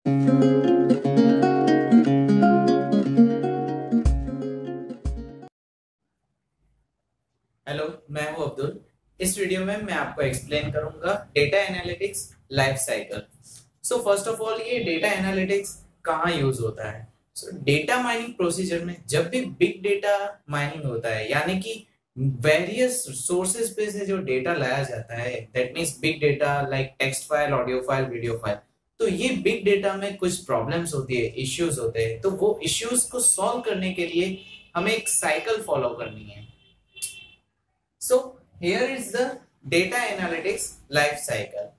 Hello, मैं हूं अब्दुल। इस वीडियो में मैं आपको एक्सप्लेन करूंगा data analytics life cycle. So first of all, ये डेटा एनालिटिक्स कहाँ यूज होता है? सो डेटा माइनिंग प्रोसीजर में जब भी बिग डेटा माइनिंग होता है, यानी कि वेरियस सोर्सेज पे से जो डेटा लाया जाता है, that means big data like text file, audio file, video file. तो ये बिग डेटा में कुछ प्रॉब्लम्स होती है, इश्यूज होते हैं, तो वो इश्यूज को सॉल्व करने के लिए हमें एक साइकिल फॉलो करनी है। So here is the data analytics life cycle.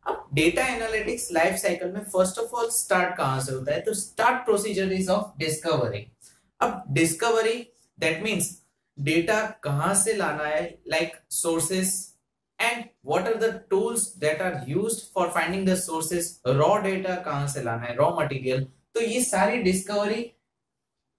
अब डेटा एनालिटिक्स लाइफ साइकिल में फर्स्ट ऑफ ऑल स्टार्ट कहां से होता है? तो start procedure is of discovery. अब डिस्कवरी दैट मींस डेटा कहां से लाना है, like sources, and what are the tools that are used for finding the sources. Raw data कहां से लाना है, रॉ मटेरियल। तो ये सारी डिस्कवरी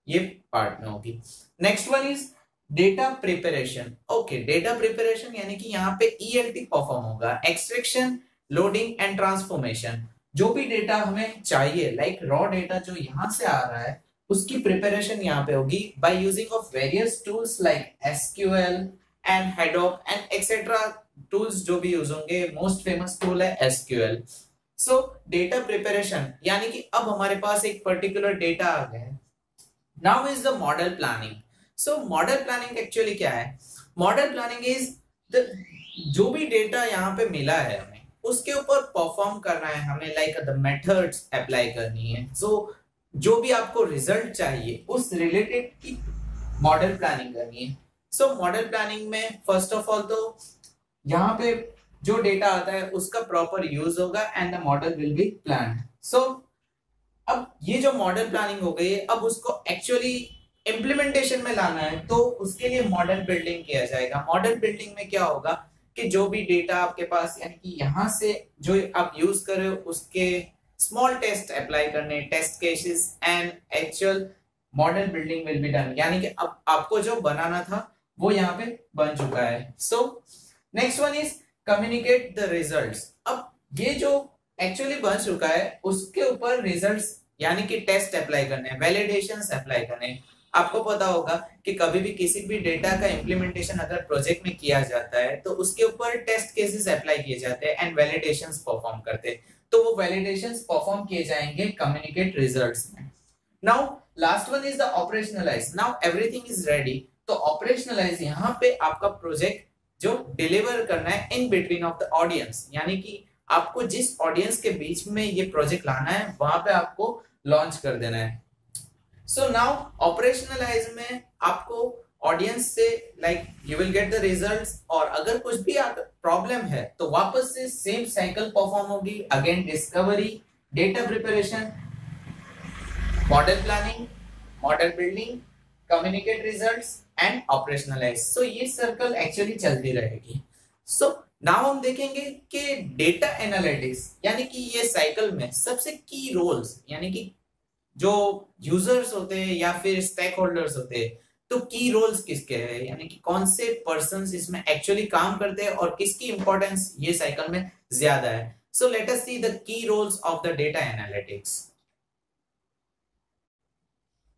ये पार्ट में होगी। Next one is data preparation. Okay, data preparation यानी कि यहाँ पे ELT परफॉर्म होगा, एक्सट्रैक्शन, लोडिंग एंड ट्रांसफॉर्मेशन। जो भी डेटा हमें चाहिए, लाइक रॉ डेटा जो यहाँ से आ रहा है, उसकी प्रिपरेशन यहाँ पे होगी by using of various tools like SQL and Hadoop and etcetera tools जो भी यूज होंगे। मोस्ट फेमस टूल है SQL। सो डेटा प्रिपरेशन यानी कि अब हमारे पास एक पर्टिकुलर डेटा आ गया है। Now is the model planning. So model planning actually क्या है? मॉडल प्लानिंग इज द जो भी डेटा यहाँ पे मिला है हमें, उसके ऊपर परफॉर्म करना है हमें, लाइक द मेथड्स अप्लाई करनी है। सो जो भी आपको रिजल्ट चाहिए उस रिलेटेड की मॉडल प्लानिंग करनी है। सो मॉडल प्लानिंग में फर्स्ट ऑफ ऑल तो यहाँ पे जो डेटा आता है उसका प्रॉपर यूज होगा and the model will be planned. So अब ये जो मॉडल प्लानिंग हो गई है, अब उसको एक्चुअली इम्प्लीमेंटेशन में लाना है, तो उसके लिए मॉडल बिल्डिंग किया जाएगा। मॉडल बिल्डिंग में क्या होगा कि जो भी डेटा आपके पास, यानी कि यहाँ से जो आप यूज कर रहे हो, उसके स्मॉल टेस्ट अप्लाई करने, test cases and actual model building will be done. यानी कि अब आपको जो बनाना था वो यहाँ पे बन चुका है। So next one is communicate the results. अब ये जो एक्चुअली बन चुका है उसके ऊपर रिजल्ट्स यानी कि टेस्ट अप्लाई करने, वैलिडेशंस अप्लाई करने। आपको पता होगा कि कभी भी किसी भी डेटा का इंप्लीमेंटेशन अगर प्रोजेक्ट में किया जाता है तो उसके ऊपर टेस्ट केसेस अप्लाई किए जाते हैं एंड वैलिडेशंस परफॉर्म करते हैं। तो वो वैलिडेशंस परफॉर्म किए जाएंगे कम्युनिकेट रिजल्ट्स में। Now last one is the operationalise. Now everything is ready. तो ऑपरेशनलाइज यहाँ पे आपका प्रोजेक्ट जो डिलीवर करना है in between of the audience, यानी कि आपको जिस ऑडियंस के बीच में ये प्रोजेक्ट लाना है वहां पे आपको लॉन्च कर देना है। सो नाउ ऑपरेशनलाइज में आपको ऑडियंस से like you will get the results, और अगर कुछ भी प्रॉब्लम है तो वापस से सेम साइकिल परफॉर्म होगी। Again discovery, data preparation, model planning, model building, communicate results and operationalise. So ये सर्कल एक्चुअली चलती रहेगी। सो नाउ हम देखेंगे कि डेटा एनालिटिक्स यानी कि ये साइकिल में सबसे की रोल्स, यानी कि जो यूजर्स होते हैं या फिर स्टेक होल्डर्स होते हैं, तो की रोल्स किसके हैं, यानी कि कौन से पर्संस इसमें एक्चुअली काम करते हैं और किसकी इंपॉर्टेंस ये साइकिल में ज्यादा है। So let us see the key roles of the data analytics.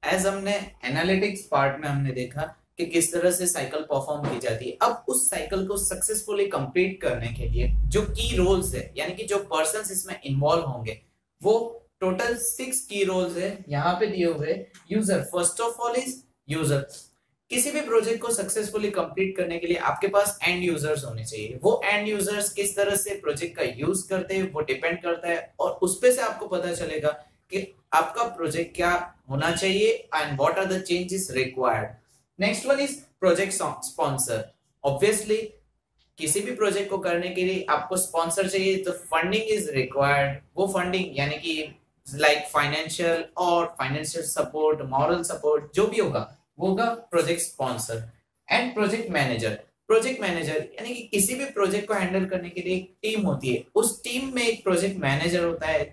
As हमने एनालिटिक्स पार्ट में हमने देखा कि किस तरह से साइकिल परफॉर्म की जाती है। अब उस साइकिल को सक्सेसफुली कंप्लीट करने के लिए जो की रोल्स है, यानी कि जो पर्संस इसमें इन्वॉल्व होंगे, वो टोटल 6 की रोल्स है यहाँ पे दिए हुए। User, first of all is user. किसी भी प्रोजेक्ट को सक्सेसफुली कंप्लीट करने के लिए आपके पास एंड यूजर्स होने चाहिए। वो एंड यूजर्स किस तरह से प्रोजेक्ट का यूज करते हैं वो डिपेंड करता है, और उस पे से आपको पता चलेगा कि आपका प्रोजेक्ट क्या होना चाहिए and what are the changes required. Next one is project sponsor. Obviously किसी भी प्रोजेक्ट को करने के लिए आपको स्पॉन्सर चाहिए, तो फंडिंग इज रिक्वायर्ड। वो फंडिंग यानी कि लाइक फाइनेंशियल और फाइनेंशियल सपोर्ट, मॉरल सपोर्ट, जो भी होगा वो होगा project sponsor. And project manager. Project manager यानी कि किसी भी प्रोजेक्ट को हैंडल करने के लिए एक टीम होती है, उस टीम में एक प्रोजेक्ट मैनेजर होता है।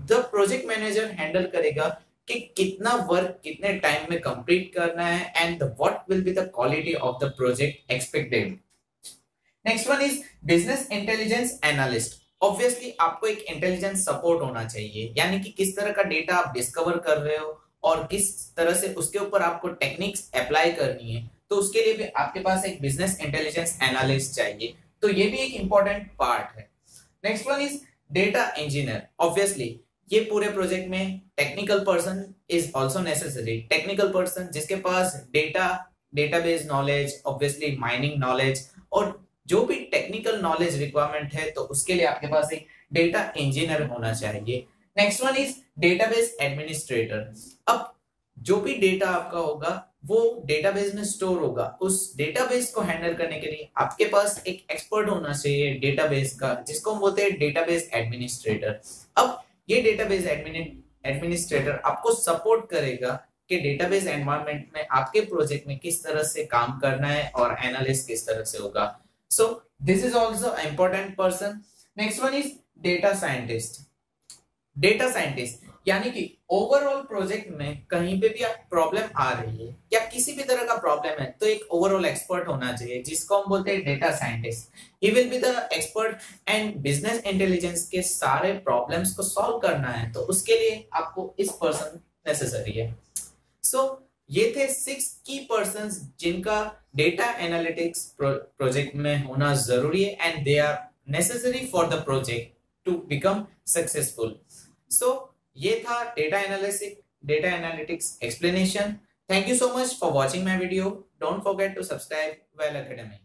द प्रोजेक्ट मैनेजर हैंडल करेगा कि कितना वर्क कितने टाइम में कंप्लीट करना है and what will be the quality of the project expected. Next one is business intelligence analyst. Obviously आपको एक इंटेलिजेंस सपोर्ट होना चाहिए, यानी कि किस तरह का डेटा आप डिस्कवर कर रहे हो और किस तरह से उसके ऊपर आपको टेक्निक्स अप्लाई करनी है, तो उसके लिए भी आपके पास एक बिजनेस इंटेलिजेंस एनालिस्ट चाहिए। तो ये भी एक इंपॉर्टेंट पार्ट है। Next one is data engineer. Obviously ये पूरे प्रोजेक्ट में technical person is also necessary. Technical person जिसके पास database knowledge, obviously mining knowledge और जो भी टेक्निकल नॉलेज रिक्वायरमेंट है, तो उसके लिए आपके पास एक डेटा इंजीनियर होना चाहिए। Next one is database administrator. अब जो भी डेटा आपका होगा वो डेटाबेस में स्टोर होगा, उस डेटाबेस को हैंडल करने के लिए आपके पास एक एक्सपर्ट होना चाहिए डेटाबेस का, जिसको हम बोलते हैं डेटाबेस एडमिनिस्ट्रेटर। अब ये डेटाबेस एडमिनिस्ट्रेटर आपको सपोर्ट करेगा कि डेटाबेस एनवायरनमेंट में आपके प्रोजेक्ट में किस तरह से काम करना है और एनालिसिस किस तरह से होगा। So this is also important person. Next one is data scientist. Data scientist यानी कि ओवरऑल प्रोजेक्ट में कहीं पे भी प्रॉब्लम आ रही है या किसी भी तरह का प्रॉब्लम है, तो एक ओवरऑल एक्सपर्ट होना चाहिए जिसको हम बोलते हैं data scientist. He will be the expert and business intelligence के सारे प्रॉब्लम्स को सॉल्व करना है, तो उसके लिए आपको इस पर्सन नेसेसरी है। सो ये थे 6 की पर्संस जिनका डेटा एनालिटिक्स प्रोजेक्ट में होना जरूरी है and they are necessary for the project to become successful. So ये था data analytics explanation. Thank you so much for watching my video. Don't forget to subscribe Well academy.